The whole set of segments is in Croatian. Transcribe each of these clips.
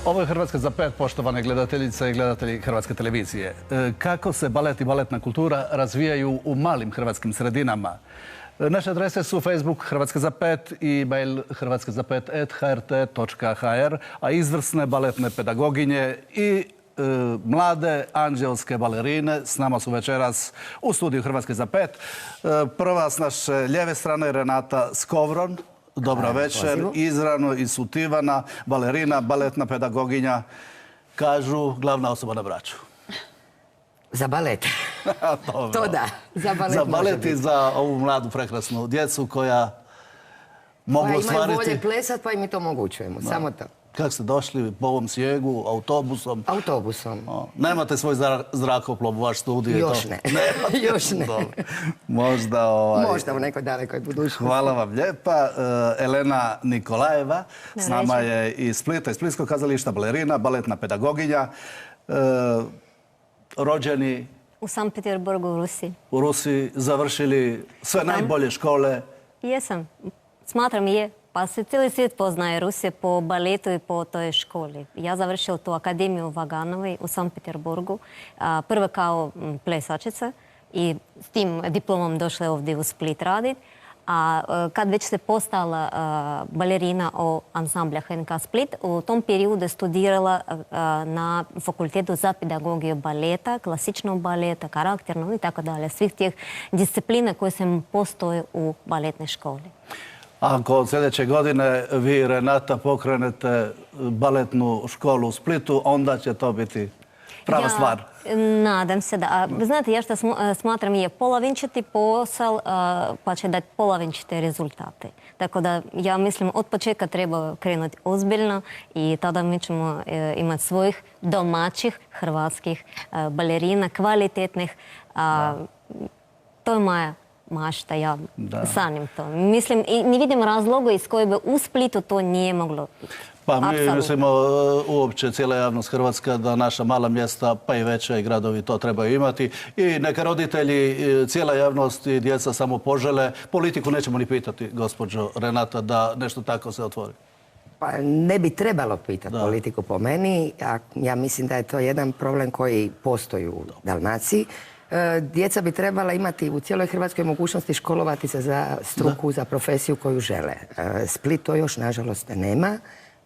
Ovo je Hrvatska za pet, poštovane gledateljice i gledatelji Hrvatske televizije. Kako se balet i baletna kultura razvijaju u malim hrvatskim sredinama? Naše adrese su Facebook Hrvatska za pet i mail hrvatskazapet@hrt.hr, a izvrsne baletne pedagoginje i mlade anđelske balerine s nama su večeras u studiju Hrvatske za pet. Prva s naše lijeve strane Renata Skovron. Dobra večer, izravno iz Sutivana, balerina, baletna pedagoginja, kažu glavna osoba na Braču. Za balet. To da, za balet. Za balet i za ovu mladu prekrasnu djecu koja mogu ostvariti... Imaju volje plesat pa im mi to omogućujemo, samo to. Kako ste došli po ovom snijegu, autobusom? Autobusom. Nemate svoj zrakoplov u vaš studiju? Još ne. Još ne. Možda u nekoj dalekoj budućnosti. Hvala vam lijepa. Elena Nikolajeva, s nama je iz Splita, iz Splitskog kazališta, balerina, baletna pedagoginja. Rođeni... U Sankt Peterburgu, u Rusiji. U Rusiji, završili sve najbolje škole. Jesam. Smatram je. Pa se cijeli svijet poznaje Rusije po baletu i po toj školi. Ja završila tu akademiju u Vaganovoj u Sankt Peterburgu. Prvo kao plesačica i s tim diplomom došla ovdje u Split raditi. A kad već se postala balerina u ansambla HNK Split, u tom periodu studirala na fakultetu za pedagogiju baleta, klasičnog baleta, karakternog i tako dalje. Svih tih disciplina koje se postoje u baletnoj školi. Ako od sljedeće godine vi, Renata, pokrenete baletnu školu u Splitu, onda će to biti prava stvar. Nadam se da. Znate, ja što smatram je polovičiti posao, pa će dati polovičite rezultate. Tako da ja mislim od početka treba krenuti ozbiljno i tada mi ćemo imati svojih domaćih hrvatskih balerina, kvalitetnih. To je moja mašta, ja sanjam to. Mislim, i ne vidim razloga iz koje bi u Splitu to nije moglo. Pa mi mislimo uopće cijela javnost Hrvatska da naša mala mjesta, pa i veća i gradovi to trebaju imati. I neka roditelji, cijela javnost i djeca samo požele. Politiku nećemo ni pitati, gospođo Renata, da nešto tako se otvori. Pa ne bi trebalo pitati politiku po meni. Ja mislim da je to jedan problem koji postoji u Dalmaciji. Djeca bi trebala imati u cijeloj Hrvatskoj mogućnosti školovati se za struku, za profesiju koju žele. Split to još, nažalost, nema.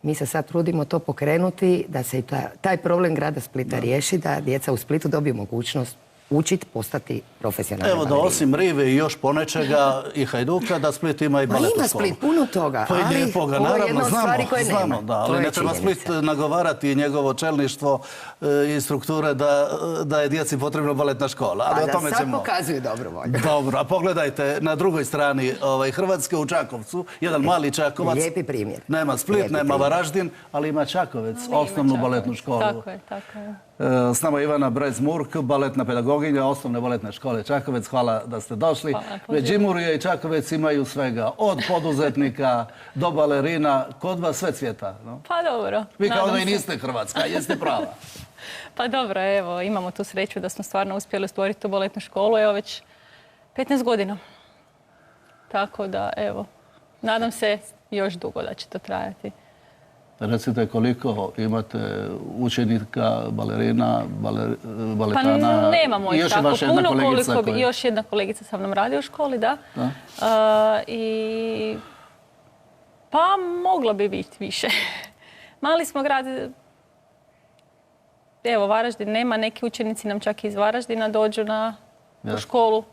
Mi se sad trudimo to pokrenuti, da se taj problem grada Splita riješi, da djeca u Splitu dobiju mogućnost učiti, postati profesionalni balerine. Evo da osim Rive i još ponečega i Hajduka, da Split ima i baletnu školu. Ima Split puno toga, ali ovo je jedna od stvari koje nema. Ali ne treba Split nagovarati njegovo čelništvo i strukture da je djeci potrebna baletna škola. A da sad pokazuju dobru volju. Dobro, a pogledajte na drugoj strani Hrvatske u Čakovcu, jedan mali Čakovac. Lijepi primjer. Nema Split, nema Varaždin, ali ima Čakovec, osnovnu baletnu školu. Tako je, tako je. S nama je Ivana Brez-Murk, baletna pedagoginja osnovne baletne škole Čakovec. Hvala da ste došli. Međimurje i Čakovec imaju svega. Od poduzetnika do balerina. Kod vas sve cvjeta. Pa dobro. Vi kao da i niste Hrvatska, jeste prava. Pa dobro, evo, imamo tu sreću da smo stvarno uspjeli stvoriti tu baletnu školu. Evo već 15 godina. Tako da, evo, nadam se još dugo da će to trajati. Recite koliko imate učenika, balerina, baletana? Pa nemamo ih tako puno koliko bi. Još jedna kolegica sa mnom radi u školi, da. Pa moglo bi biti više. Mali smo grad. Evo, Varaždin nema. Neki učenici nam čak iz Varaždina dođu u školu.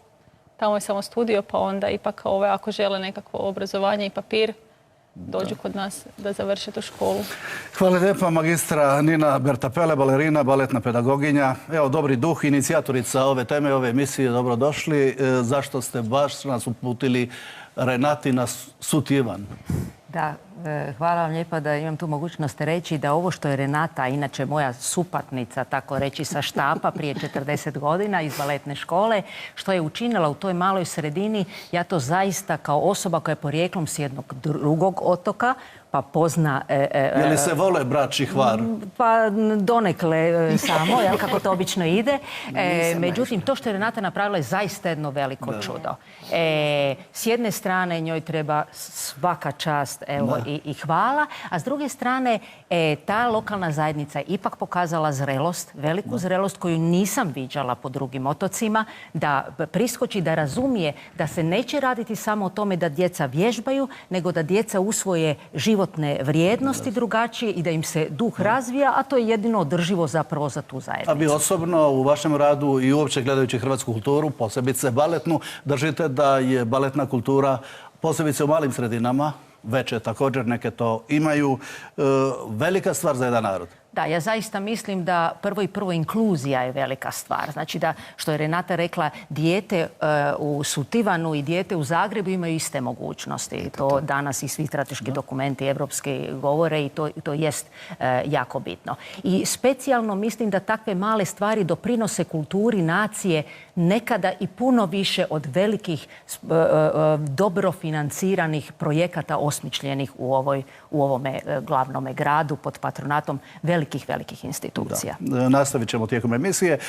Tamo je samo studio, pa onda ipak ako žele nekakvo obrazovanje i papir, dođu kod nas da završe tu školu. Hvala lijepa, magistra Nina Bertapele, balerina, baletna pedagoginja. Evo, dobri duh, inicijatorica ove teme, ove emisije, dobrodošli. Zašto ste baš nas uputili Renati na Sutivan? Da, hvala vam lijepa da imam tu mogućnost reći da ovo što je Renata, inače moja supatnica, tako reći, sa štapa prije 40 godina iz baletne škole, što je učinila u toj maloj sredini, ja to zaista kao osoba koja je porijeklom s jednog drugog otoka, pa pozna... Je li se vole Brač i Hvar? Pa donekle samo, jel, kako to obično ide. Međutim, to što je Renata napravila je zaista jedno veliko čudo. S jedne strane njoj treba svaka čast i hvala, a s druge strane ta lokalna zajednica je ipak pokazala zrelost, veliku zrelost koju nisam viđala po drugim otocima, da priskoči, da razumije da se neće raditi samo o tome da djeca vježbaju, nego da djeca usvoje životne vrijednosti drugačije i da im se duh razvija, a to je jedino održivo zapravo za tu zajednicu. A vi osobno u vašem radu i uopće gledajući hrvatsku kulturu, posebice baletnu, držite da je baletna kultura, posebice u malim sredinama, veće također, neke to imaju, velika stvar za jedan narod? Da, ja zaista mislim da prvo inkluzija je velika stvar. Znači da, što je Renata rekla, dijete u Sutivanu i dijete u Zagrebu imaju iste mogućnosti. To danas i svi strateški dokumenti evropski govore i to jest jako bitno. I specijalno mislim da takve male stvari doprinose kulturi nacije nekada i puno više od velikih dobro financiranih projekata osmišljenih u ovome glavnome gradu pod patronatom velikih institucija. Da. Nastavit ćemo tijekom emisije.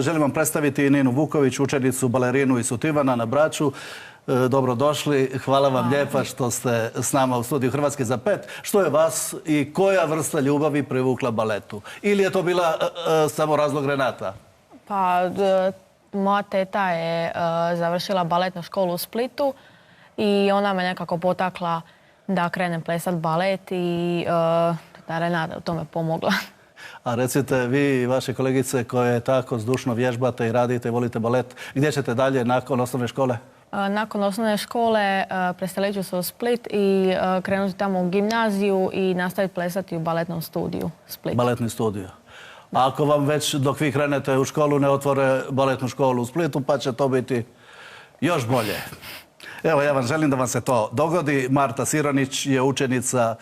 Želim vam predstaviti Ninu Vuković, učenicu balerinu iz Sutivana na Braču. Dobrodošli. Hvala vam lijepa što ste s nama u studiju Hrvatske za 5. Što je vas i koja vrsta ljubavi privukla baletu? Ili je to bila samo razlog Renata? Pa, moja teta je završila baletnu školu u Splitu i ona me nekako potakla da krenem plesat balet i da Renata u tome pomogla. A recite, vi i vaše kolegice koje tako zdušno vježbate i radite i volite balet, gdje ćete dalje nakon osnovne škole? Nakon osnovne škole preselit ću se u Split i krenuti tamo u gimnaziju i nastaviti plesati u baletnom studiju Split. Baletni studio. A ako vam već dok vi krenete u školu ne otvore baletnu školu u Splitu, pa će to biti još bolje. Evo, ja vam želim da vam se to dogodi. Marta Sironić je učenica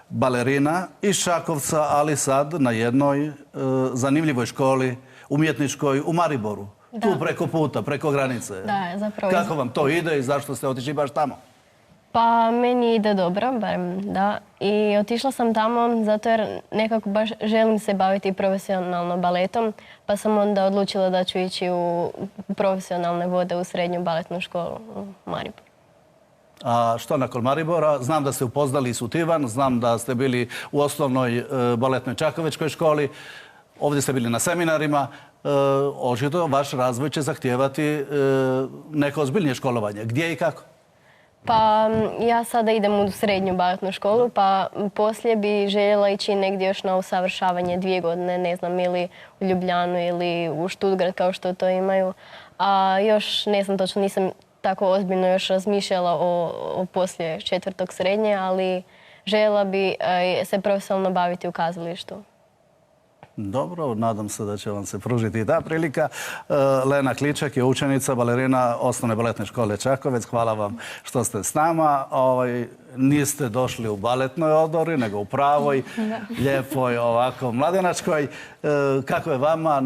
balerina iz Čakovca, ali sad na jednoj zanimljivoj školi umjetničkoj u Mariboru. Da. Tu preko puta, preko granice. Da, zapravo. Kako vam to ide i zašto ste otišli baš tamo? Pa meni ide dobro, barem da. I otišla sam tamo zato jer nekako baš želim se baviti profesionalno baletom, pa sam onda odlučila da ću ići u profesionalne vode u srednju baletnu školu u Mariboru. A što nakon Maribora? Znam da ste upoznali i Sutivan, znam da ste bili u osnovnoj baletnoj čakovečkoj školi, ovdje ste bili na seminarima. Očito vaš razvoj će zahtijevati neko ozbiljnije školovanje. Gdje i kako? Pa ja sada idem u srednju baletnu školu, pa poslije bi željela ići negdje još na usavršavanje 2 godine, ne znam, ili u Ljubljanu ili u Stuttgart kao što to imaju. A još ne znam točno, nisam tako ozbiljno još razmišljala o poslije 4. srednje, ali željela bi se profesionalno baviti u kazalištu. Dobro, nadam se da će vam se pružiti i ta prilika. Lena Kličak je učenica balerina Osnovne baletne škole Čakovec. Hvala vam što ste s nama. Niste došli u baletnoj odori, nego u pravoj, lijepoj, ovako mladenačkoj. Kako je vama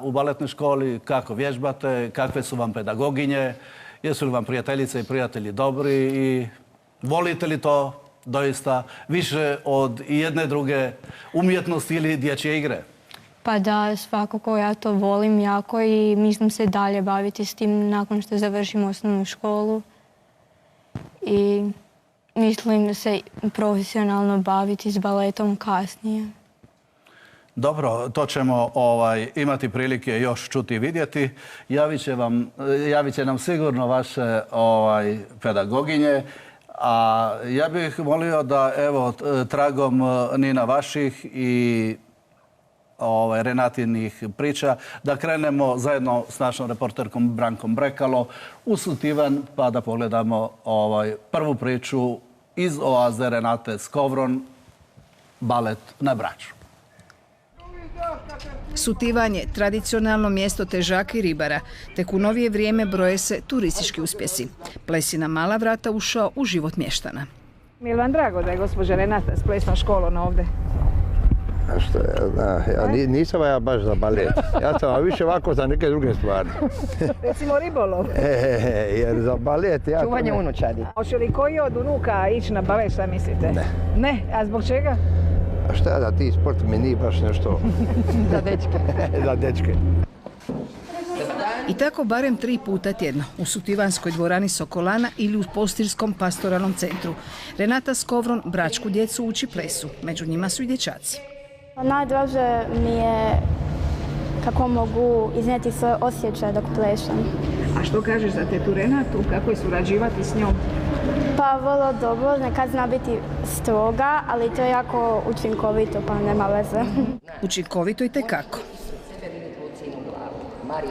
u baletnoj školi? Kako vježbate? Kakve su vam pedagoginje? Jesu li vam prijateljice i prijatelji dobri i volite li to doista više od jedne druge umjetnosti ili dječje igre? Pa da, svakako ja to volim jako i mislim se dalje baviti s tim nakon što završim osnovnu školu. I mislim se profesionalno baviti s baletom kasnije. Dobro, to ćemo imati prilike još čuti i vidjeti. Javit će nam sigurno vaše pedagoginje. A ja bih molio da, evo, tragom Nina vaših i Renatinih priča, da krenemo zajedno s našom reporterkom Brankom Brekalo u Sutivan, pa da pogledamo prvu priču iz oaze Renate Skovron, balet na Braču. Sutivan je tradicionalno mjesto težaka i ribara. Tek u novije vrijeme broje se turistički uspjesi. Ples je na mala vrata ušao u život mještana. Mi je vam drago da je gospođa Renata s plesnom školom ovdje? A što ja znam, nisam ja baš za balet. Ja sam više ovako za neke druge stvari. Recimo ribolov. Jer za balet ja... Čuvanje unučadi. Hoće li koji od unuka ići na balet, šta mislite? Ne. Ne? A zbog čega? A šta da ti sport mi nije baš nešto... Za dečke. Za dečke. I tako barem 3 puta tjedno u Sutivanskoj dvorani Sokolana ili u Postirskom pastoralnom centru. Renata Skovron bračku djecu uči plesu, među njima su i dječaci. Najdraže mi je kako mogu iznijeti svoje osjećaje dok plešem. A što kažeš za tetu Renatu? Kako je surađivati s njom? Pa vrlo dobro, nekad zna biti stroga, ali to je jako učinkovito, pa nema veze. Učinkovito i tekako.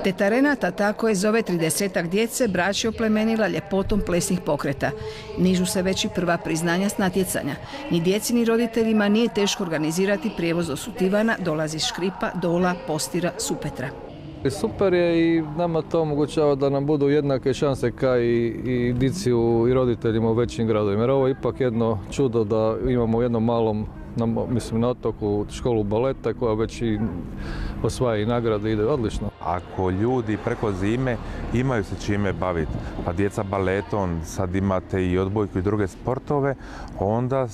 Teta Renata tako je zove 30-ak djece braći oplemenila ljepotom plesnih pokreta. Nižu se već i prva priznanja s natjecanja. Ni djeci ni roditeljima nije teško organizirati prijevoz do Sutivana, dolazi iz Škripa, Dola, Postira, Supetra. Super je i nama to omogućava da nam budu jednake šanse kao i dici i roditeljima u većim gradovima. Jer ovo je ipak jedno čudo da imamo u jednom malom, na otoku, školu baleta koja već i osvaja i nagrade, ide odlično. Ako ljudi preko zime imaju se čime baviti, pa djeca baletom, sad imate i odbojku i druge sportove, onda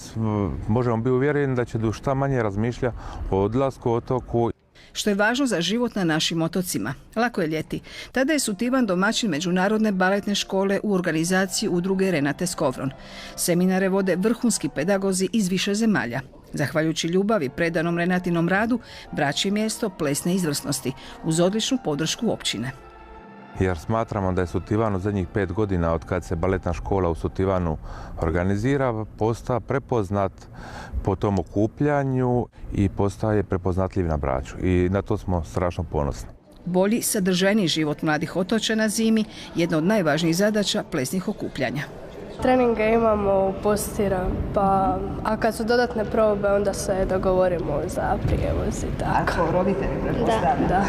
možemo biti uvjereni da će šta manje razmišlja o odlasku otoku. Što je važno za život na našim otocima. Lako je ljeti. Tada je Sutivan domaćin Međunarodne baletne škole u organizaciji udruge Renate Skovron. Seminare vode vrhunski pedagozi iz više zemalja. Zahvaljujući ljubavi predanom Renatinom radu, brač je mjesto plesne izvrsnosti uz odličnu podršku općine. Jer smatramo da je Sutivan u zadnjih 5 godina od kad se baletna škola u Sutivanu organizira, postaje prepoznat po tom okupljanju i postaje prepoznatljiv na Braču. I na to smo strašno ponosni. Bolji, sadržajniji život mladih otočana zimi, jedna od najvažnijih zadaća plesnih okupljanja. Treninge imamo u Postira, a kad su dodatne probe, onda se dogovorimo za prijevoz i tako. Ako roditelji pretpostavljaju? Da.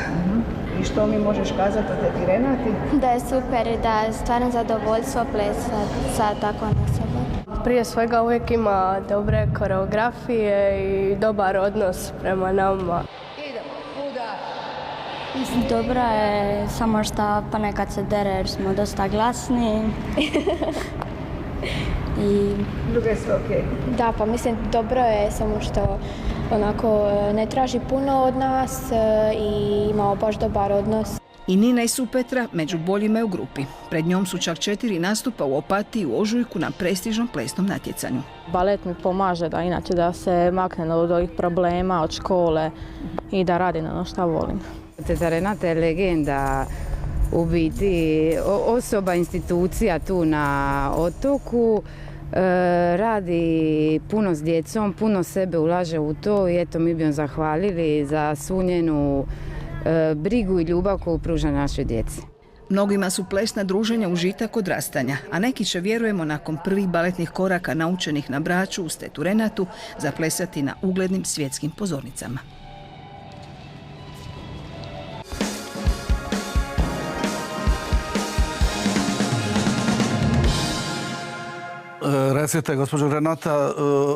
I što mi možeš kazati o teti Renati? Da je super i da je stvarno zadovoljstvo plesati sa takvom osobom. Prije svega uvijek ima dobre koreografije i dobar odnos prema nama. Dobro je, samo što ponekad se dere jer smo dosta glasni. Drugo je sve okej. Da, pa mislim dobro je, samo što onako ne traži puno od nas i imamo baš dobar odnos. I Nina i Supetra među boljima je u grupi. Pred njom su čak 4 nastupa u Opatiji u ožujku na prestižnom plesnom natjecanju. Balet mi pomaže da se makne od ovih problema, od škole i da radi na ono što volim. Teta Renata je legenda, u biti osoba, institucija tu na otoku. Radi puno s djecom, puno sebe ulaže u to i eto mi bi joj zahvalili za svu njenu brigu i ljubav koju pruža našoj djeci. Mnogima su plesna druženja užitak odrastanja, a neki će, vjerujemo, nakon prvih baletnih koraka naučenih na Braču uz tetu Renatu zaplesati na uglednim svjetskim pozornicama. Recite, gospođo Renata,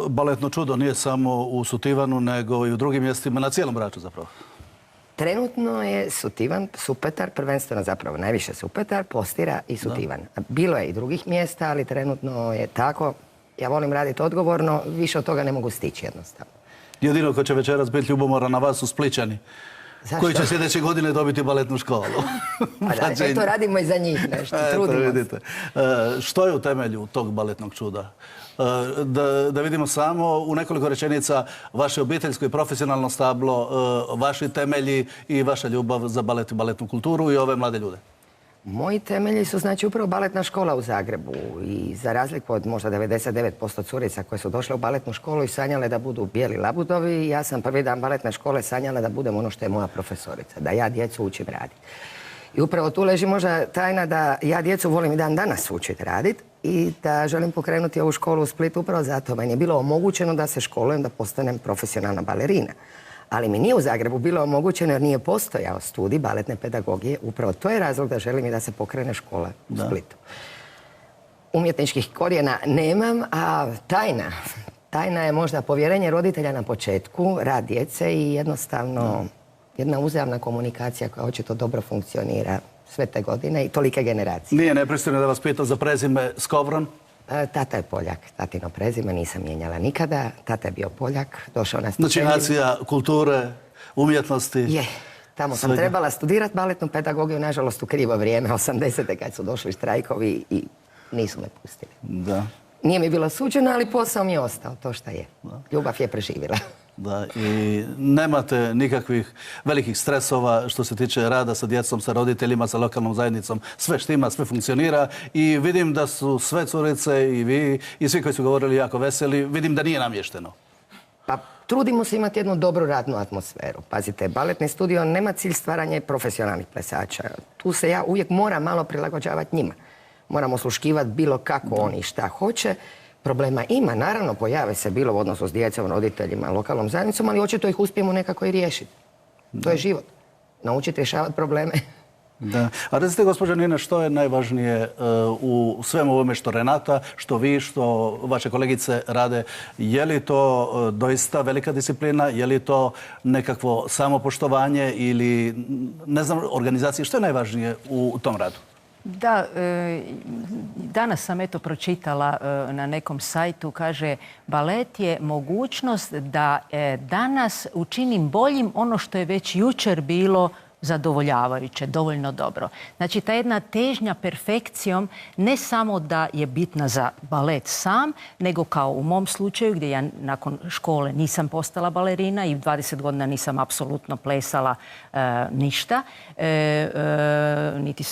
baletno čudo nije samo u Sutivanu, nego i u drugim mjestima na cijelom Braču zapravo. Trenutno je Sutivan, Supetar, prvenstveno zapravo najviše Supetar, Postira i Sutivan. Bilo je i drugih mjesta, ali trenutno je tako. Ja volim raditi odgovorno, više od toga ne mogu stići jednostavno. Jedino ko će večeras biti ljubomoran na vas su Splićani. Zašto? Koji će sljedeće godine dobiti baletnu školu. Eto, radimo i za njih nešto, trudimo se. Što je u temelju tog baletnog čuda? Da vidimo samo u nekoliko rečenica vaše obiteljsko i profesionalno stablo, vaši temelji i vaša ljubav za balet i baletnu kulturu i ove mlade ljude. Moji temelji su znači upravo baletna škola u Zagrebu i za razliku od možda 99% curica koje su došle u baletnu školu i sanjale da budu bijeli labudovi, ja sam prvi dan baletne škole sanjala da budem ono što je moja profesorica, da ja djecu učim raditi. I upravo tu leži možda tajna da ja djecu volim i dan danas učiti raditi i da želim pokrenuti ovu školu u Splitu upravo zato. Meni je bilo omogućeno da se školujem, da postanem profesionalna balerina. Ali mi nije u Zagrebu bilo omogućeno jer nije postojao studij baletne pedagogije. Upravo to je razlog da želim i da se pokrene škola u Splitu. Umjetničkih korijena nemam, a tajna je možda povjerenje roditelja na početku, rad djece i jednostavno jedna uzajamna komunikacija koja očito dobro funkcionira sve te godine i tolike generacije. Nije nepristojno da vas pitam za prezime Skovron? Tata je Poljak, tatino prezime, nisam mijenjala nikada. Tata je bio Poljak, došao na Znači nacija kulture, umjetnosti? Je. Tamo sam trebala studirati baletnu pedagogiju, nažalost u krivo vrijeme, 80. kad su došli štrajkovi i nisu me pustili. Da. Nije mi bilo suđeno, ali posao mi je ostao, to šta je. Ljubav je preživjela. Da, i nemate nikakvih velikih stresova što se tiče rada sa djecom, sa roditeljima, sa lokalnom zajednicom. Sve štima, sve funkcionira i vidim da su sve curice i vi i svi koji su govorili jako veseli. Vidim da nije namješteno. Pa trudimo se imati jednu dobru radnu atmosferu. Pazite, baletni studio nema cilj stvaranja profesionalnih plesača. Tu se ja uvijek moram malo prilagođavati njima. Moram osluškivati bilo kako oni šta hoće. Problema ima, naravno, pojave se bilo u odnosu s djecom, roditeljima, lokalnom zajednicom, ali očito ih uspijemo nekako i riješiti. To je život. Naučiti rješavati probleme. Da. A recite, gospođa Nina, što je najvažnije u svemu ovome što Renata, što vi, što vaše kolegice rade? Je li to doista velika disciplina? Je li to nekakvo samopoštovanje ili, ne znam, organizacije? Što je najvažnije u tom radu? Da, danas sam pročitala na nekom sajtu, kaže balet je mogućnost da danas učinim boljim ono što je već jučer bilo zadovoljavajuće, dovoljno dobro. Znači, ta jedna težnja perfekcijom ne samo da je bitna za balet sam, nego kao u mom slučaju gdje ja nakon škole nisam postala balerina i 20 godina nisam apsolutno plesala ništa.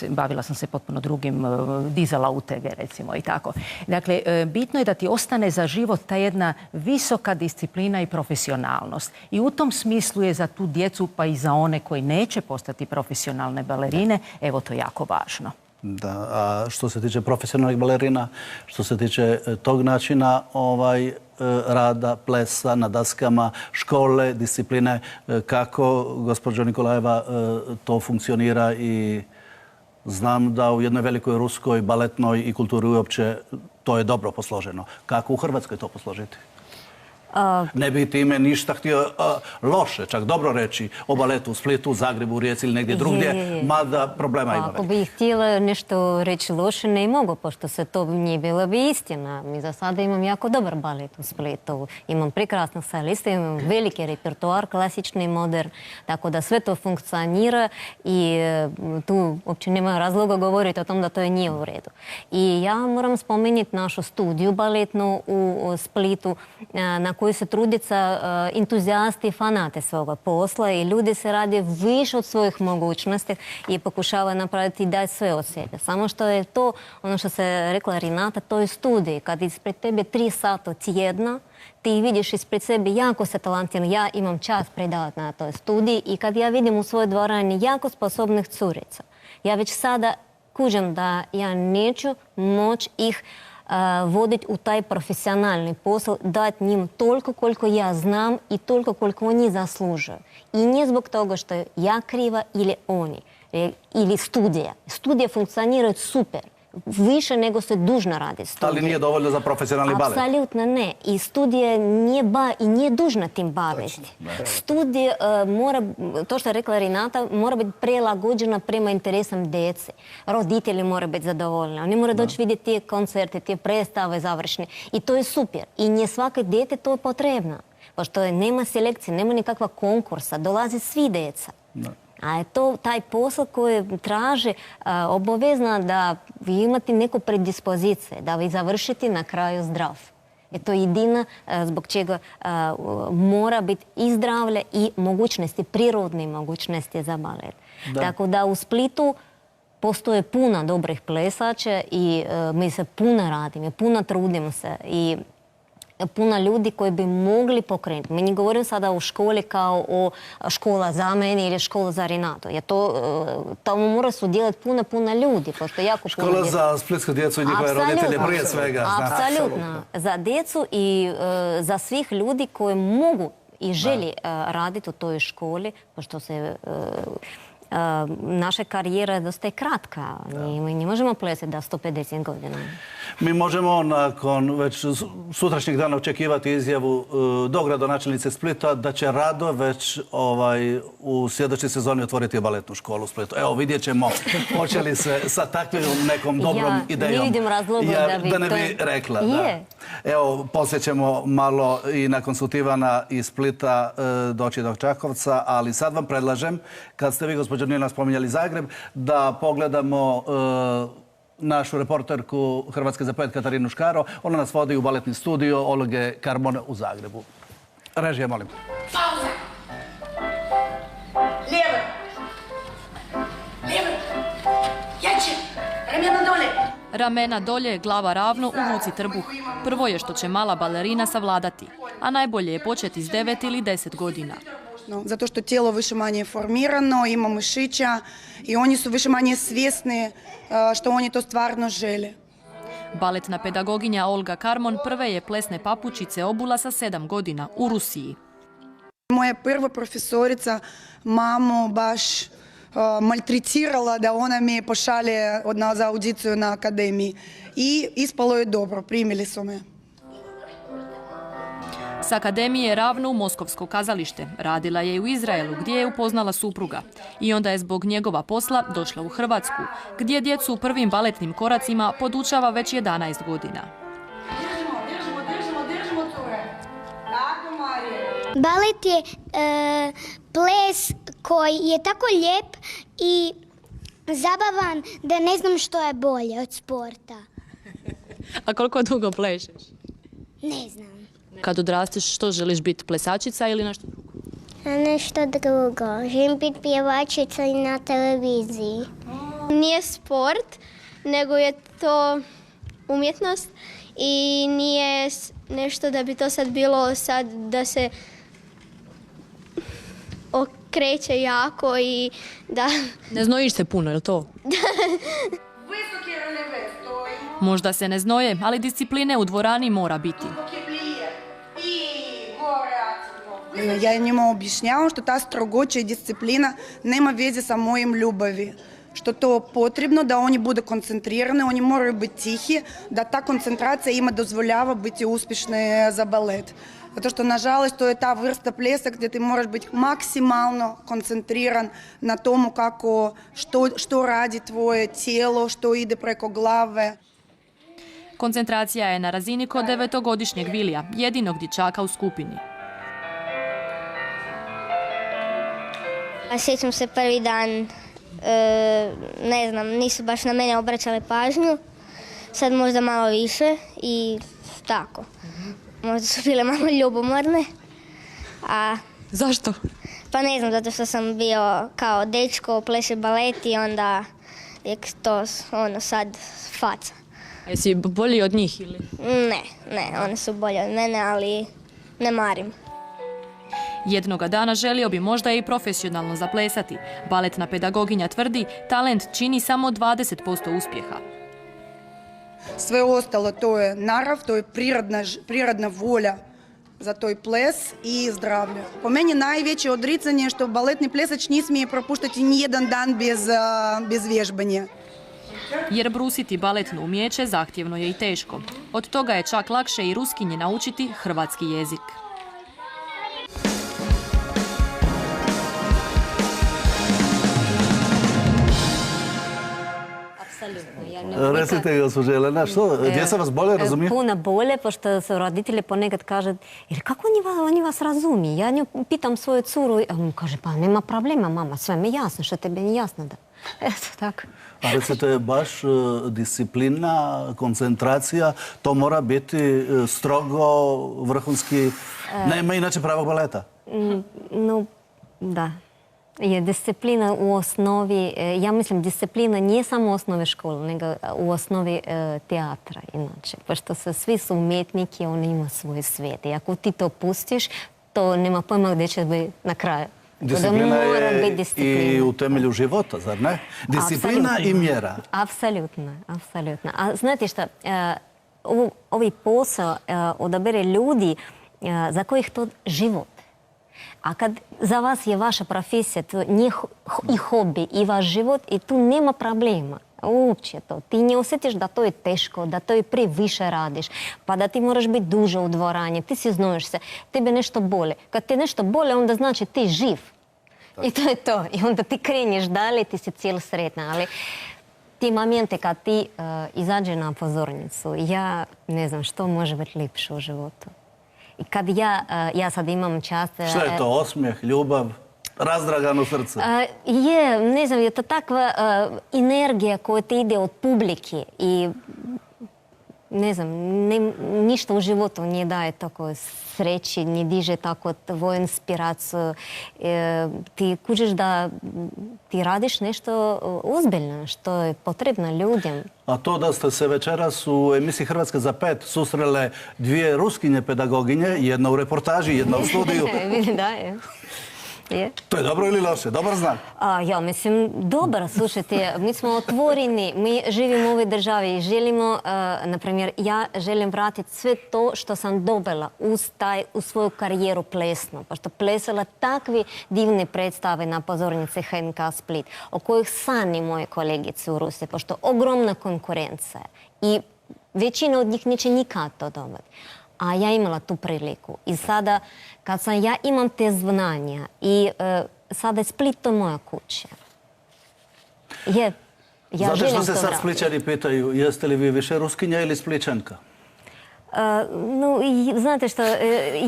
Bavila sam se potpuno drugim, dizala utege recimo i tako. Dakle, bitno je da ti ostane za život ta jedna visoka disciplina i profesionalnost. I u tom smislu je za tu djecu, pa i za one koji neće postati profesionalne balerine, evo to je jako važno. Da, a što se tiče profesionalnih balerina, što se tiče tog načina rada, plesa na daskama, škole, discipline, kako, gospođo Nikolajeva, to funkcionira i znam da u jednoj velikoj ruskoj baletnoj i kulturi uopće to je dobro posloženo. Kako u Hrvatskoj to posložiti? Ne bi time ništa htio loše, čak dobro reći o baletu u Splitu, Zagrebu, Rijeci ili negdje drugdje, mada problema ima. Ako bi htjela nešto reći loše, ne mogu, pošto se to nije bila bi istina. Mi za sada imam jako dobar balet u Splitu. Imam prekrasnog solista, imam veliki repertoar, klasični, modern, tako da sve to funkcionira i tu uopće nema razloga govoriti o tom da to je nije u redu. I ja moram spomenuti našu studiju baletnu u Splitu, na koji se trudi sa entuzijasti i fanate svoga posla i ljudi se radi više od svojih mogućnosti i pokušavaju napraviti i dati sve od sebe. Samo što je to, ono što se rekla Renata, to je studij. Kad ispred tebe 3 sata tjedna, ti vidiš ispred sebe jako se talentirano. Ja imam čast predavati na toj studiji i kad ja vidim u svojoj dvorani jako sposobnih curica, ja već sada kužim da ja neću moći ih voditi u taj profesionalni posao, dati njim toliko koliko ja znam i toliko koliko oni zaslužuju. I nije zbog toga što je ja kriva ili oni, ili studija. Studije funkcioniraju super. Više nego se dužno radi studija. Ali nije dovoljno za profesionalni balet? Apsolutno ne. I studija nije dužna tim baviti. Studija mora, to što je rekla Renata, mora biti prilagođena prema interesom djece. Roditelji moraju biti zadovoljni. Oni moraju doći vidjeti te koncerte, te predstave završne. I to je super. I nije svake dijete to potrebno. Pošto nema selekcije, nema nikakva konkursa. Dolazi svi djeca. A je to taj posao koji traži obavezno da vi imate neku predispozicije, da vi završite na kraju zdrav. Je to jedina zbog čega mora biti i zdravlje i mogućnosti, prirodne mogućnosti za balet. Tako da u Splitu postoje puno dobrih plesača i mi se puno radimo, puno trudimo se i puno ljudi koji bi mogli pokrenuti. Mi ne govorim sada o školi kao o škola za mene ili škola za Renatu. Tamo mora sudjelati puno ljudi. Škola za splitsku djecu i njihove roditelje prije svega. Apsolutno. Za djecu i za svih ljudi koji mogu i želi raditi u toj školi, pošto se naša karijera je dosta kratka. Mi ne možemo plesati da 150 godina. Mi možemo nakon već sutrašnjeg dana očekivati izjavu dogradonačelnice Splita da će rado već u sljedećoj sezoni otvoriti baletnu školu u Splitu. Evo, vidjet ćemo hoće li se sa takvim nekom dobrom idejom. Ne vidim razloga da ne bi rekla. Da. Evo, poslije ćemo malo i nakon Sutivana i Splita doći do Čakovca, ali sad vam predlažem, kad ste vi, gospođo Nina, spominjali Zagreb, da pogledamo našu reporterku Hrvatske za 5 Katarinu Škaro. Ona nas vodi u baletni studio Olge Karmon u Zagrebu. Režija, molim. Pauza! Lijevo! Lijevo! Jače! Ramena dolje! Ramena dolje, glava ravno, u ruci trbuh. Prvo je što će mala balerina savladati, a najbolje je početi s 9 ili 10 godina. Zato što tijelo više-manje formirano, ima mišića i oni su više-manje svjesni što oni to stvarno žele. Baletna pedagoginja Olga Karmon prve je plesne papučice obula sa 7 godina u Rusiji. Moja prva profesorica mamu baš maltretirala da ona me pošalje za audiciju na akademiji. I ispalo je dobro, primili su me. S akademije ravno u Moskovsko kazalište. Radila je i u Izraelu, gdje je upoznala supruga. I onda je zbog njegova posla došla u Hrvatsku, gdje djecu u prvim baletnim koracima podučava već 11 godina. Balet je ples koji je tako lijep i zabavan da ne znam što je bolje od sporta. A koliko dugo plešeš? Ne znam. Kad odrasteš, što želiš biti, plesačica ili nešto drugo? Nešto drugo. Želim biti pjevačica i na televiziji. Nije sport, nego je to umjetnost i nije nešto da bi to sad bilo sad da se okreće jako i da... Ne znojiš se puno, je li to? Možda se ne znoje, ali discipline u dvorani mora biti. Ja njima objašnjavam što ta strogoća i disciplina nema veze sa mojim ljubavi. Što to potrebno da oni budu koncentrirani, oni moraju biti tihi, da ta koncentracija ima dozvoljava biti uspješne za balet. Zato što, nažalost, to je ta vrsta plesa gdje ti moraš biti maksimalno koncentriran na tomu kako, što radi tvoje tijelo, što ide preko glave. Koncentracija je na razini kod 9-godišnjeg Vilija, jedinog dječaka u skupini. Sjećam se prvi dan, ne znam, nisu baš na mene obraćale pažnju, sad možda malo više i tako. Možda su bile malo ljubomorne. Zašto? Pa ne znam, zato što sam bio kao dečko, pleše balet i onda je to sad faca. A jesi bolji od njih ili? Ne, one su bolje od mene, ali ne marim. Jednoga dana želio bi možda i profesionalno zaplesati. Baletna pedagoginja tvrdi, talent čini samo 20% uspjeha. Sve ostalo to je narav, to je prirodna volja za toj ples i zdravlje. Po meni najveće odricanje je što baletni plesač ne smije propuštati nijedan dan bez vježbanja. Jer brusiti baletno umijeće zahtjevno je i teško. Od toga je čak lakše i ruskinje naučiti hrvatski jezik. Recite, gospođa Jelena, što? Djeca vas bolje razumije? Puno bolje, pošto su roditelji ponekad kaže, jer kako oni vas razumiju? Ja nju pitam svoju curu, a on kaže, pa nema problema, mama, sve mi je jasno, što tebe nije jasno da... Eto, tako. A recite, baš disciplina, koncentracija, to mora biti strogo, vrhunski, nema inače pravog baleta? No, da. Je disciplina u osnovi, ja mislim disciplina nije samo u osnovi škole, nego u osnovi teatra inače. Pošto svi su umjetniki, oni imaju svoj svijet. I ako ti to pustiš, to nema pojma gdje će biti na kraju. Disciplina je i u temelju života, zar ne? Disciplina i mjera. Apsolutno, apsolutno. A znate šta, ovi posao odabere ljudi za kojih to život. A kad za vas je vaša profesija, to i hobi, i vaš život, i tu nema problema. Uopće to. Ti ne osjetiš da to je teško, da to je previše radiš, pa da ti moraš biti duže u dvorani, ti si znojiš se, tebe nešto bole. Kad ti nešto bole, onda znači ti živ. I to je to. I onda ti krenješ dalje, ti si cijelo sretna. Ali ti momente kad ti izađe na pozornicu, ja ne znam što može biti ljepše u životu. I kad ja sad imam čast... Što je to? Osmijeh, ljubav, razdragano srce? Ne znam, je to takva energija koja ti ide od publike i ne znam, ništa u životu nije daje tako sreći, ne diže tako tvoju inspiraciju. Ti kužiš da ti radiš nešto ozbiljno, što je potrebno ljudям. A to da ste se večeras u emisiji Hrvatska za 5 susrele dvije ruskinje pedagoginje, jedna u reportaži, jedna u studiju. Da, je. To je dobro ili loše? Dobar znak? Ja mislim, dobar. Slušajte, mi smo otvoreni, mi živimo u ovoj državi i želimo, na primjer, ja želim vratiti sve to što sam dobila u svoju karijeru plesnu. Pošto plesala takve divne predstave na pozornici HNK Split, o kojih sani moje kolegice u Rusiji, pošto ogromna konkurencija i većina od njih neće nikad to dobiti. A ja imala tu priliku. I sada, kad ja imam te znanja i sada je Split to moja kuća. Znate što se sad Splićani pitaju, jeste li vi više Ruskinja ili Splićanka? Znate što,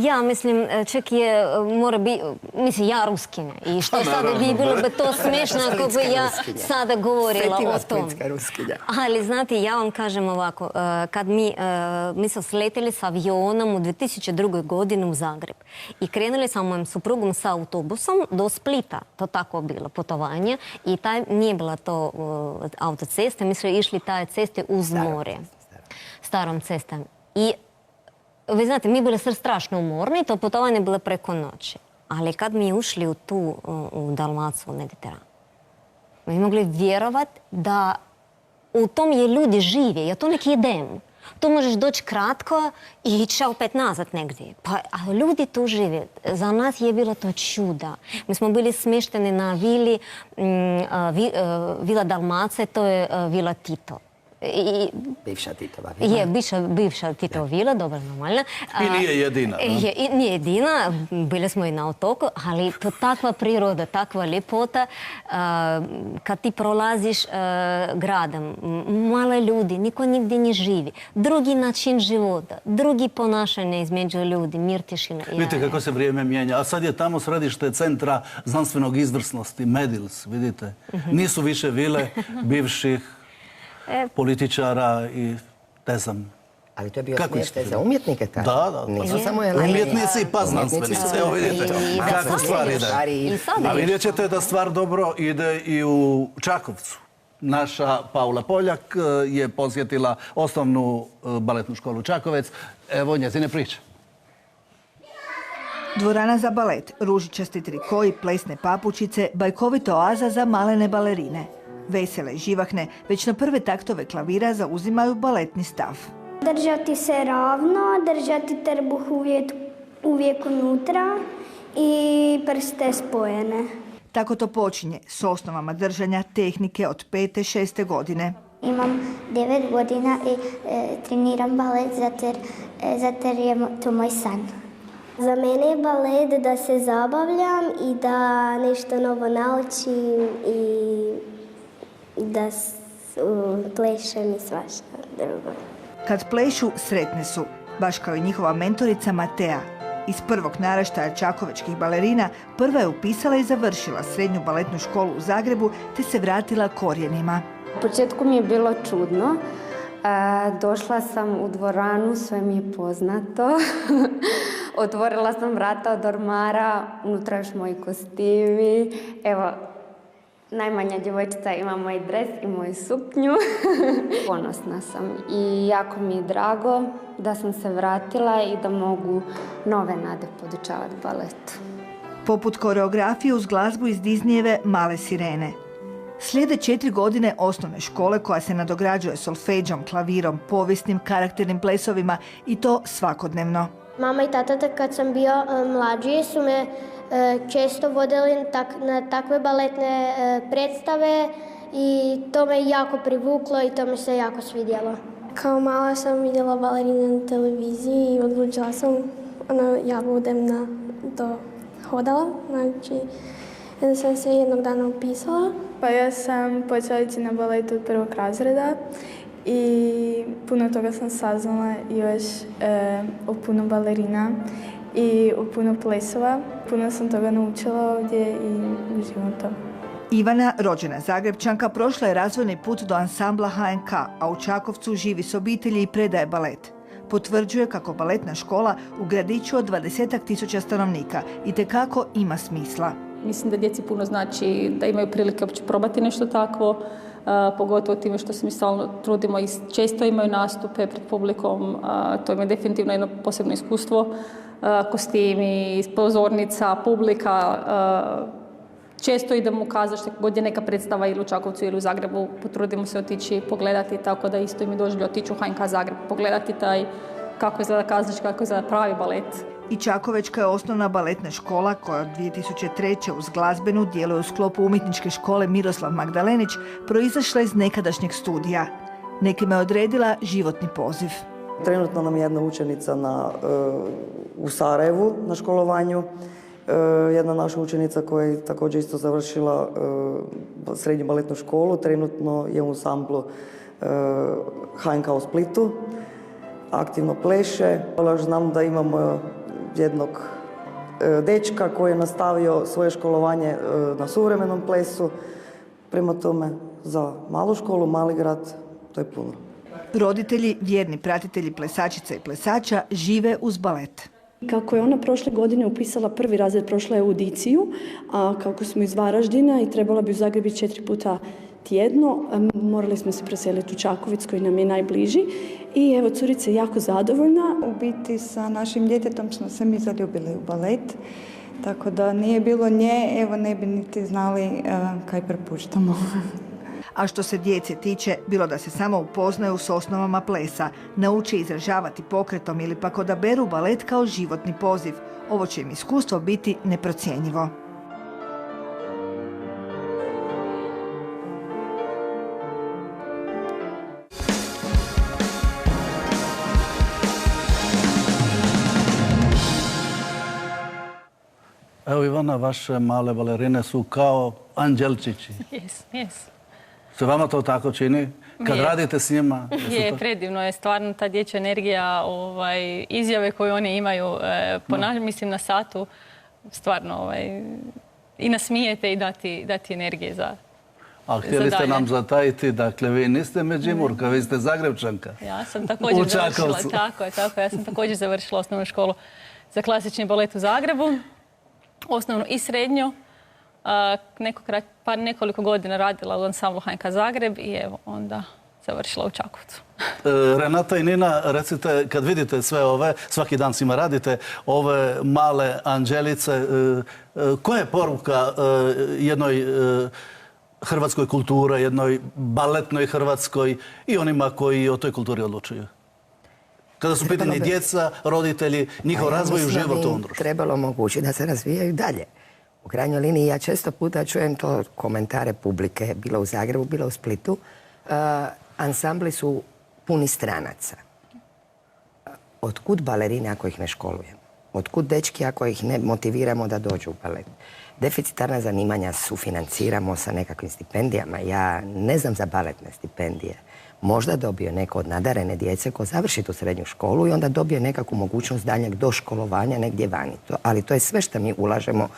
ja mislim, čak je, mora biti, mislim, ja Ruskinja. I što sada bi bilo bi to smiješno ako bi ja sada govorila o tom. Ali, znate, ja vam kažem ovako, kad mi smo sletili s avionom u 2002. godini u Zagreb i krenuli sa mojim suprugom sa autobusom do Splita, to tako bilo putovanje, i nije bila to autocesta, mi smo išli taj ceste uz more, starom cestom. I, vi znate, mi bili strašno umorni, to putovanje bilo preko noći. Ali kad mi ušli u Dalmaciju, u Mediteran, mi mogli vjerovati da u tom je ljudi žive, ja to nek jedem. Tu možeš doći kratko i ići opet nazad negdje. A ljudi tu žive. Za nas je bilo to čuda. Mi smo bili smješteni na vili, Vila Dalmacija, to je Vila Tito. Bivša Titova vila. Je, bivša Titova vila, dobro, normalna. I nije jedina. Nije jedina, bili smo i na otoku, ali to takva priroda, takva ljepota. Kad ti prolaziš gradom, malo ljudi, niko nigdje ne živi. Drugi način života, drugi ponašanje između ljudi, mir, tišina. Vidite kako se vrijeme mijenja. A sad je tamo središte centra znanstvenog izvrsnosti, Medils, vidite. Nisu više vile bivših političara i ne znam. Ali to je bio smještaj za umjetnike tada? Da. Nisu samo umjetnici pa znanstvenici. Evo vidite kako stvar ide. A vidjet ćete da stvar dobro ide i u Čakovcu. Naša Paula Poljak je posjetila osnovnu baletnu školu Čakovec. Evo njezine priče. Dvorana za balet, ružičasti triko i plesne papučice, bajkovita oaza za malene balerine. Vesele i živahne, već na prve taktove klavira zauzimaju baletni stav. Držati se ravno, držati trbuh uvijek unutra i prste spojene. Tako to počinje s osnovama držanja tehnike od 5. 6. godine. Imam 9 godina i treniram balet zato je to moj san. Za mene je balet da se zabavljam i da nešto novo naučim i da plešem i svašta drugo. Kad plešu, sretne su, baš kao i njihova mentorica Matea. Iz prvog naraštaja čakovečkih balerina prva je upisala i završila srednju baletnu školu u Zagrebu te se vratila korijenima. U početku mi je bilo čudno. Došla sam u dvoranu, sve mi je poznato. Otvorila sam vrata od ormara, unutra još moji kostimi. Evo, najmanja djevojčica ima moj dres i moju suknju. Ponosna sam i jako mi je drago da sam se vratila i da mogu nove nade podučavati baletu. Poput koreografije uz glazbu iz Disneyjeve Male sirene. Slijede 4 godine osnovne škole koja se nadograđuje solfeđom, klavirom, povijesnim, karakternim plesovima i to svakodnevno. Mama i tata kad sam bio mlađi su me često vodili na takve baletne predstave i to me jako privuklo i to mi se jako svidjelo. Kao mala sam vidjela balerine na televiziji i odlučila sam, ja budem to hodala, znači sam se jednog dana upisala. Pa ja sam počela ići na balet od 1. razreda i puno toga sam saznala još o puno balerina i o puno plesova. Puno sam toga naučila ovdje i uživam to. Ivana, rođena Zagrebčanka, prošla je razvojni put do ansambla HNK, a u Čakovcu živi s obitelji i predaje balet. Potvrđuje kako baletna škola u gradiću od 20.000 stanovnika itekako ima smisla. Mislim da djeci puno znači da imaju prilike uopće probati nešto takvo, pogotovo time što se mi stalno trudimo i često imaju nastupe pred publikom. To im je definitivno jedno posebno iskustvo. Kostimi, pozornica, publika. Često idemo u kazalište, god je neka predstava ili u Čakovcu ili u Zagrebu, potrudimo se otići pogledati, tako da isto mi doželje otići u HNK Zagreb, pogledati taj kako izgleda kazalište, kako izgleda pravi balet. I Čakovečka je osnovna baletna škola koja od 2003. uz glazbenu djeluje u sklopu umjetničke škole Miroslav Magdalenić, proizašla iz nekadašnjeg studija. Nekima je odredila životni poziv. Trenutno nam je jedna učenica u Sarajevu na školovanju. Jedna naša učenica koja je također isto završila srednju baletnu školu, trenutno je u ansamblu HNK u Splitu, aktivno pleše. Još znam da imamo jednog dečka koji je nastavio svoje školovanje na suvremenom plesu. Prema tome, za malu školu, mali grad, to je puno. Roditelji, vjerni pratitelji plesačica i plesača, žive uz balet. Kako je ona prošle godine upisala 1. razred, prošla je audiciju, a kako smo iz Varaždina i trebala bi u Zagrebi 4 puta tjedno, morali smo se preseliti u Čakovec koji nam je najbliži. I evo, curica je jako zadovoljna. U biti sa našim djetetom smo se mi zaljubili u balet, tako da nije bilo nje, evo ne bi niti znali kaj prepuštamo. A što se djece tiče, bilo da se samo upoznaju s osnovama plesa, nauče izražavati pokretom ili pak odaberu balet kao životni poziv, ovo će im iskustvo biti neprocjenjivo. Evo Ivana, vaše male balerine su kao anđelčići. Jes. Se vama to tako čini? Kad radite s njima? Je, predivno je. Stvarno ta dječja energija, izjave koje one imaju, mislim na satu, stvarno i nasmijete i dati energije za A htjeli ste nam zatajiti, dakle, vi niste Međimurka, vi ste Zagrebčanka. Ja sam također završila, tako je, ja sam također završila osnovnu školu za klasični balet u Zagrebu, osnovnu i srednju. Nekoliko godina radila u ansamblu HNK Zagreb i evo onda završila u Čakovcu. Renata i Nina, recite, kad vidite sve ove, svaki dan s njima radite, ove male anđelice, koja je poruka jednoj hrvatskoj kulturi, jednoj baletnoj Hrvatskoj i onima koji o toj kulturi odlučuju? Kada su pitanje djeca, roditelji, njihov razvoj u životu u društvu. Trebalo omogućiti da se razvijaju dalje. U krajnjoj liniji ja često puta čujem to komentare publike, bilo u Zagrebu, bilo u Splitu. Ansambli su puni stranaca. Otkud balerine ako ih ne školujemo? Otkud dečki ako ih ne motiviramo da dođu u balet? Deficitarna zanimanja sufinanciramo sa nekakvim stipendijama. Ja ne znam za baletne stipendije. Možda dobio neko od nadarene djece ko završi tu srednju školu i onda dobije nekakvu mogućnost daljnjeg doškolovanja negdje vani. Ali to je sve što mi ulažemo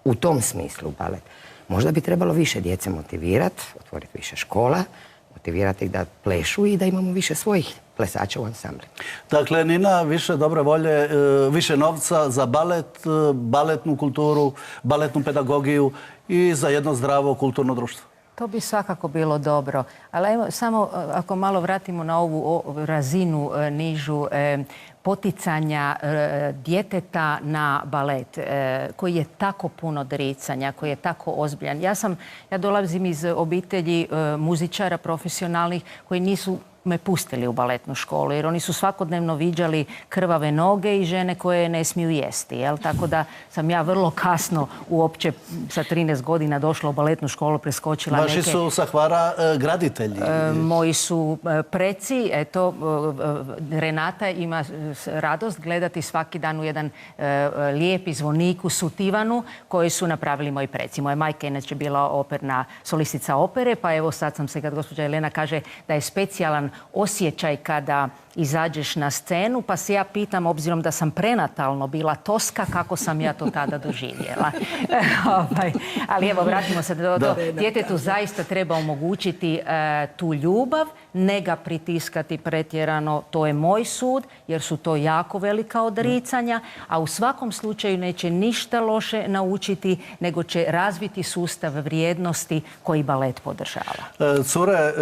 u tom smislu balet. Možda bi trebalo više djece motivirati, otvoriti više škola, motivirati ih da plešu i da imamo više svojih plesača u ansambli. Dakle, Nina, više dobre volje, više novca za balet, baletnu kulturu, baletnu pedagogiju i za jedno zdravo kulturno društvo. To bi svakako bilo dobro. Ali evo, samo ako malo vratimo na ovu razinu nižu poticanja djeteta na balet, koji je tako puno odricanja, koji je tako ozbiljan. Ja dolazim iz obitelji muzičara profesionalnih koji nisu me pustili u baletnu školu, jer oni su svakodnevno viđali krvave noge i žene koje ne smiju jesti. Jel? Tako da sam ja vrlo kasno uopće sa 13 godina došla u baletnu školu, preskočila neke... Vaši su sa Hvara graditelji. Moji su preci, eto, Renata ima radost gledati svaki dan u jedan lijepi zvonik u Sutivanu koji su napravili moji preci. Moja majka je inače bila operna solistica opere, pa evo sad sam se, kad gospođa Elena kaže da je specijalan osjećaj kada izađeš na scenu, pa se ja pitam, obzirom da sam prenatalno bila toska, kako sam ja to tada doživjela. Ali evo, vratimo se do djetetu. Zaista treba omogućiti tu ljubav, ne ga pritiskati pretjerano, to je moj sud, jer su to jako velika odricanja, a u svakom slučaju neće ništa loše naučiti, nego će razviti sustav vrijednosti koji balet podržava. Cure,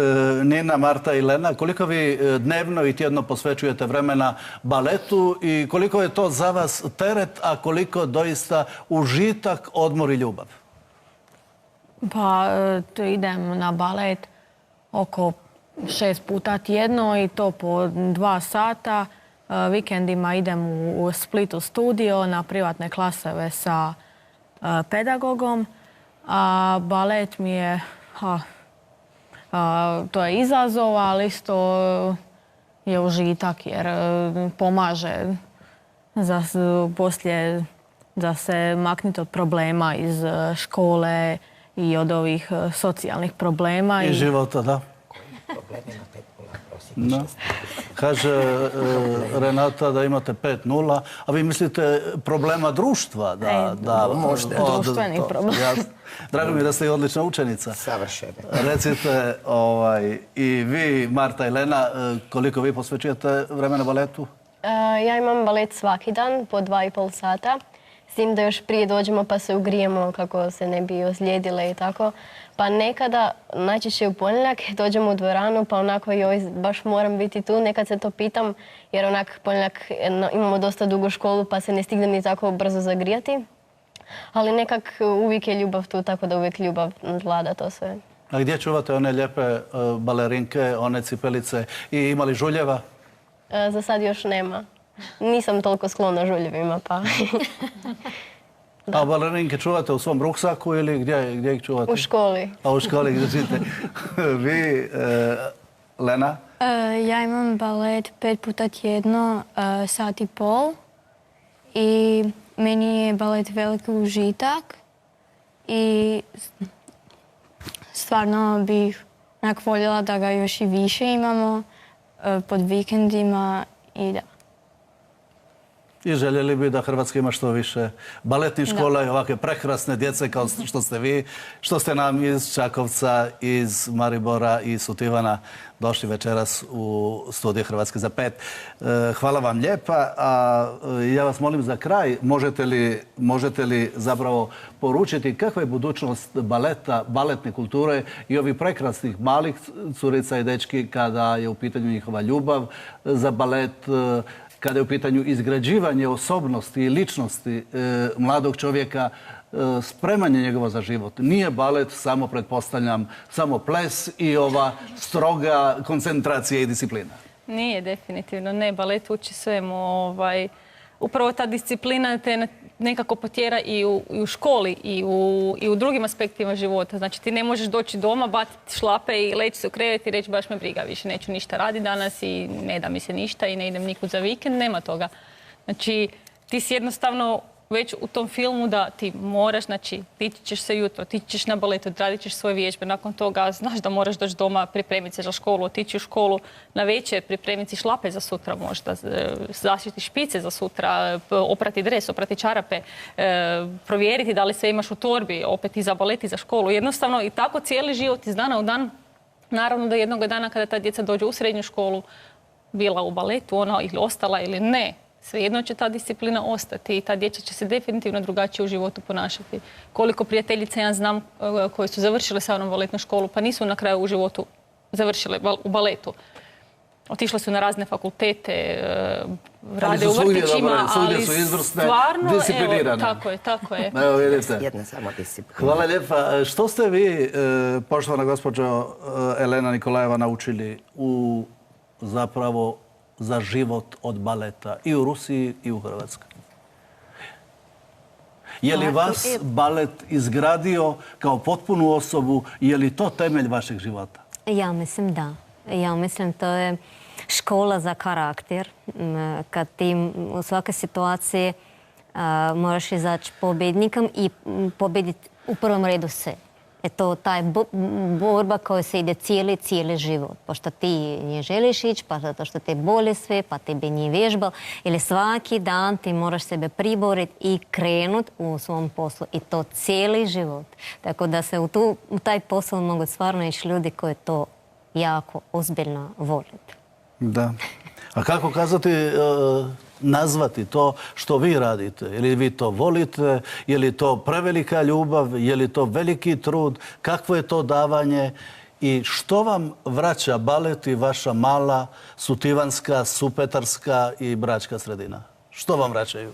Nina, Marta i Lena, koliko vi dnevno i tjedno posvećujete vremena baletu i koliko je to za vas teret, a koliko doista užitak, odmor i ljubav? Pa idem na balet oko 6 puta tjedno i to po 2 sata. Vikendima idem u Splitu studio na privatne klaseve sa pedagogom. A balet mi je, to je izazov, ali isto je užitak jer pomaže poslije da se maknete od problema iz škole i od ovih socijalnih problema. I života, da. No. Kaže Renata da imate 5-0, a vi mislite problema društva? Društveni problem. Drago mi je da ste i odlična učenica. Savršeno. Recite, i vi, Marta i Lena, koliko vi posvećujete vremena baletu? Ja imam balet svaki dan po 2,5 sata. S tim da još prije dođemo pa se ugrijemo kako se ne bi ozlijedile i tako. Pa nekada, najčešće u ponedjeljak, dođemo u dvoranu pa onako joj, baš moram biti tu. Nekad se to pitam jer onak ponedjeljak imamo dosta dugu školu pa se ne stignem ni tako brzo zagrijati. Ali nekak uvijek je ljubav tu, tako da uvijek ljubav vlada to sve. A gdje čuvate one lijepe balerinke, one cipelice i imali žuljeva? Za sad još nema. Nisam toliko sklona žuljevima, pa... A balerinke čuvate u svom ruksaku ili gdje ih čuvate? U školi. A u školi gdje živite. Vi, Lena? Ja imam balet 5 puta tjedno, 1,5 sata. I meni je balet veliki užitak. I stvarno bih voljela da ga još i više imamo pod vikendima i da. I željeli bi da Hrvatska ima što više baletnih škola i ovakve prekrasne djece kao što ste vi, što ste nam iz Čakovca, iz Maribora i Sutivana došli večeras u studiju Hrvatske za 5. Hvala vam lijepa. A ja vas molim za kraj, možete li zapravo poručiti kakva je budućnost baleta, baletne kulture i ovih prekrasnih malih curica i dečki kada je u pitanju njihova ljubav za balet, kada je u pitanju izgrađivanje osobnosti i ličnosti mladog čovjeka, spremanje njegova za život. Nije balet samo, pretpostavljam, samo ples i ova stroga koncentracija i disciplina. Nije, definitivno. Ne, balet uči svemu. Upravo ta disciplina te nekako potjera i u školi i u drugim aspektima života. Znači ti ne možeš doći doma, baciti šlape i leći se u krevet i reći baš me briga, više neću ništa raditi danas i ne da mi se ništa i ne idem nikud za vikend, nema toga. Znači ti si jednostavno već u tom filmu da ti moraš, znači tići ćeš se jutro, tići ćeš na balet, odradit ćeš svoje vježbe, nakon toga znaš da moraš doći doma, pripremiti se za školu, otići u školu, na večer pripremiti šlape za sutra možda, zaštiti špice za sutra, oprati dres, oprati čarape, provjeriti da li sve imaš u torbi, opet i za balet i za školu. Jednostavno i tako cijeli život iz dana u dan. Naravno da jednog dana kada ta djeca dođu u srednju školu, bila u baletu, ona ili ostala ili ne, svejedno će ta disciplina ostati i ta djeca će se definitivno drugačije u životu ponašati. Koliko prijateljica ja znam koje su završile sa mnom baletnu školu, pa nisu na kraju u životu završile u baletu. Otišle su na razne fakultete, rade u vrtićima, ali stvarno, evo, tako je. Evo vidite. Jedna samo disciplina. Hvala lijepa. Što ste vi, poštovana gospođo Elena Nikolajeva, naučili u zapravo za život od baleta i u Rusiji i u Hrvatskoj? Je li vas balet izgradio kao potpunu osobu? Je li to temelj vašeg života? Ja mislim da. Ja mislim to je škola za karakter. Kad ti u svakoj situaciji moraš izaći pobjednikom i pobjediti u prvom redu se. To taj borba koja se ide cijeli život. Pošto ti nje želiš ići, pa zato što te boli sve, pa tebi nije vježbal. Ili svaki dan ti moraš sebe priboriti i krenut u svom poslu. I to cijeli život. Tako da se u taj posao mogu stvarno ići ljudi koji to jako ozbiljno volite. Da. A kako kazati, nazvati to što vi radite? Je li vi to volite? Je li to prevelika ljubav? Je li to veliki trud? Kakvo je to davanje? I što vam vraća balet i vaša mala sutivanska, supetarska i bračka sredina? Što vam vraćaju?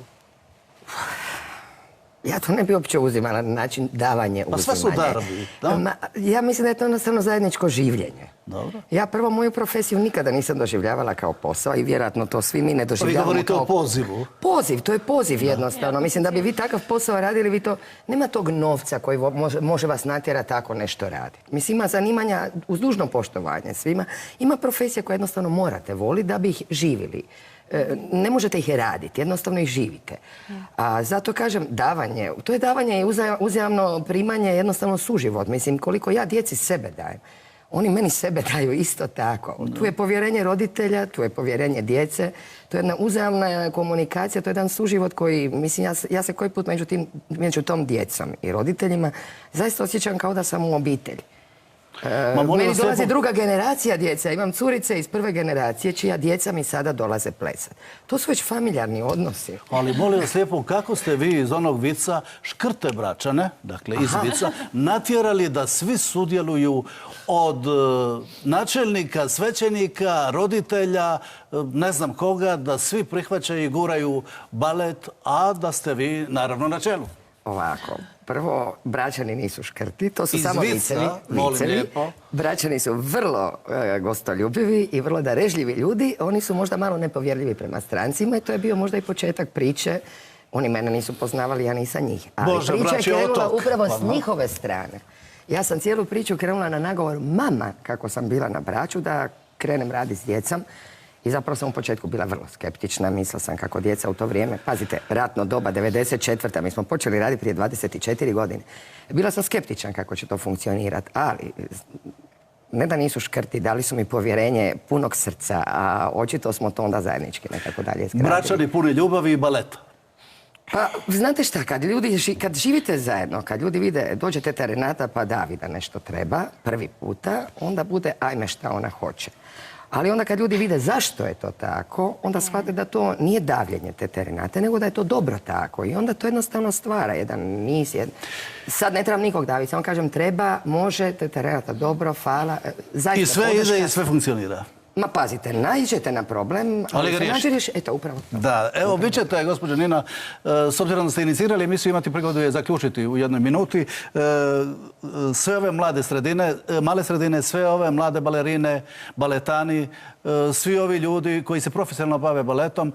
Ja to ne bi uopće uzimala na način davanje, uzimanje. Pa sve su darovi, da? Ja mislim da je to jednostavno zajedničko življenje. Dobro. Ja prvo moju profesiju nikada nisam doživljavala kao posao i vjerojatno to svi mi ne doživljavamo kao... Vi govorite o pozivu. Poziv, to je poziv jednostavno. Mislim da bi vi takav posao radili, vi to... Nema tog novca koji može vas natjerati tako nešto raditi. Mislim, ima zanimanja uz dužno poštovanje svima. Ima profesija koje jednostavno morate voliti da bi ih živjeli. Ne možete ih raditi, jednostavno ih živite. A zato kažem davanje, to je davanje i uzajamno primanje, jednostavno suživot. Mislim, koliko ja djeci sebe dajem, oni meni sebe daju isto tako. Tu je povjerenje roditelja, tu je povjerenje djece, to je jedna uzajamna komunikacija, to je jedan suživot koji, mislim, ja se koji put među tom djecom i roditeljima zaista osjećam kao da sam u obitelji. Meni dolazi druga generacija djeca. Imam curice iz prve generacije čija djeca mi sada dolaze plesati. To su već familijarni odnosi. Ali molim vas lijepo, kako ste vi iz onog vica škrte bračane, dakle iz vica, natjerali da svi sudjeluju od načelnika, svećenika, roditelja, ne znam koga, da svi prihvaćaju i guraju balet, a da ste vi naravno na čelu? Ovako, prvo, bračani nisu škrti, to su samo vicevi. Bračani su vrlo gostoljubivi i vrlo darežljivi ljudi. Oni su možda malo nepovjerljivi prema strancima i to je bio možda i početak priče. Oni mene nisu poznavali, ja nisam njih. Ali priča je krenula upravo s njihove strane. Ja sam cijelu priču krenula na nagovor mama kako sam bila na braču da krenem raditi s djecom. I zapravo sam u početku bila vrlo skeptična. Mislila sam kako djeca u to vrijeme, pazite, ratno doba, 94. Mi smo počeli raditi prije 24 godine. Bila sam skeptičan kako će to funkcionirati, ali ne da nisu škrti, dali su mi povjerenje punog srca, a očito smo to onda zajednički nekako dalje skratili. Bračani puni ljubavi i baleta. Pa, znate šta, kad živite zajedno, kad ljudi vide, dođe teta Renata pa da vidi da nešto treba, prvi puta, onda bude ajme šta ona hoće. Ali onda kad ljudi vide zašto je to tako, onda shvate da to nije davljenje tete Renate, nego da je to dobro tako. I onda to jednostavno stvara jedan niz. Sad ne trebam nikog daviti, samo kažem treba, može, tete Renata, dobro, hvala. I sve ide i sve funkcionira. Ma pazite, naiđete na problem, ali se nađe rješenje. Eto, upravo. Da, evo, vi ćete, gospođo Nina, s obzirom da ste inicirali emisiju, imati prigodu je zaključiti u jednoj minuti. Sve ove mlade sredine, male sredine, sve ove mlade balerine, baletani, svi ovi ljudi koji se profesionalno bave baletom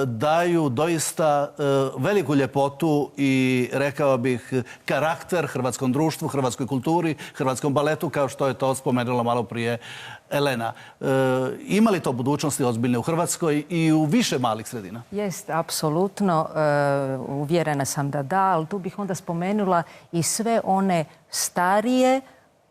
daju doista veliku ljepotu i, rekao bih, karakter hrvatskom društvu, hrvatskoj kulturi, hrvatskom baletu, kao što je to spomenula malo prije Elena. Ima li to budućnosti ozbiljne u Hrvatskoj i u više malih sredina? Jest, apsolutno. Uvjerena sam da da, ali tu bih onda spomenula i sve one starije,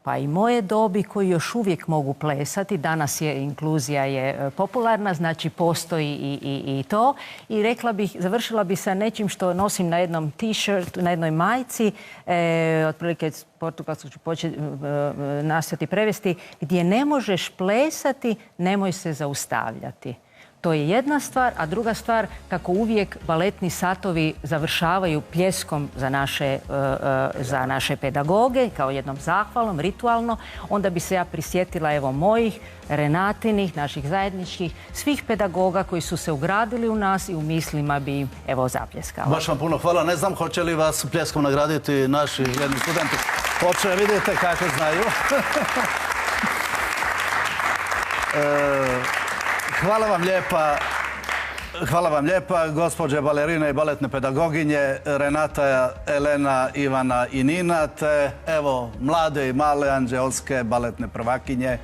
pa i moje dobi koji još uvijek mogu plesati. Danas je inkluzija je popularna, znači postoji i to. I rekla bih, završila bih sa nečim što nosim na jednom t-shirtu, na jednoj majci, otprilike portugalsko ću nastojati prevesti, gdje ne možeš plesati, nemoj se zaustavljati. To je jedna stvar, a druga stvar, kako uvijek baletni satovi završavaju pljeskom za naše pedagoge, kao jednom zahvalom, ritualno, onda bi se ja prisjetila evo mojih, Renatinih, naših zajedničkih, svih pedagoga koji su se ugradili u nas i u mislima bi im evo zapljeskala. Baš vam puno hvala. Ne znam hoće li vas pljeskom nagraditi naši jedni studenti. Hoće, vidite kako znaju. Hvala vam lijepa. Hvala vam lijepa, gospođe balerine i baletne pedagoginje Renata, Elena, Ivana i Nina, te evo mlade i male anđelske baletne prvakinje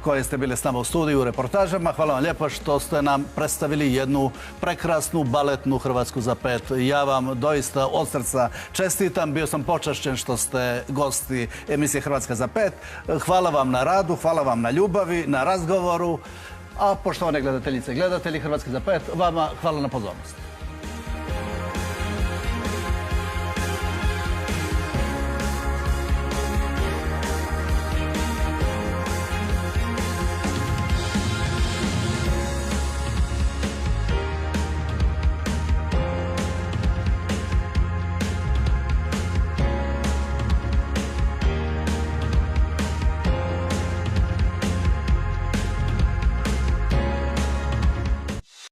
koje ste bili s nama u studiju u reportažama. Hvala vam lijepo što ste nam predstavili jednu prekrasnu baletnu Hrvatsku za 5. Ja vam doista od srca čestitam. Bio sam počašćen što ste gosti emisije Hrvatska za 5. Hvala vam na radu, hvala vam na ljubavi, na razgovoru. A poštovane gledateljice i gledatelji Hrvatske za 5, vama hvala na pozornost.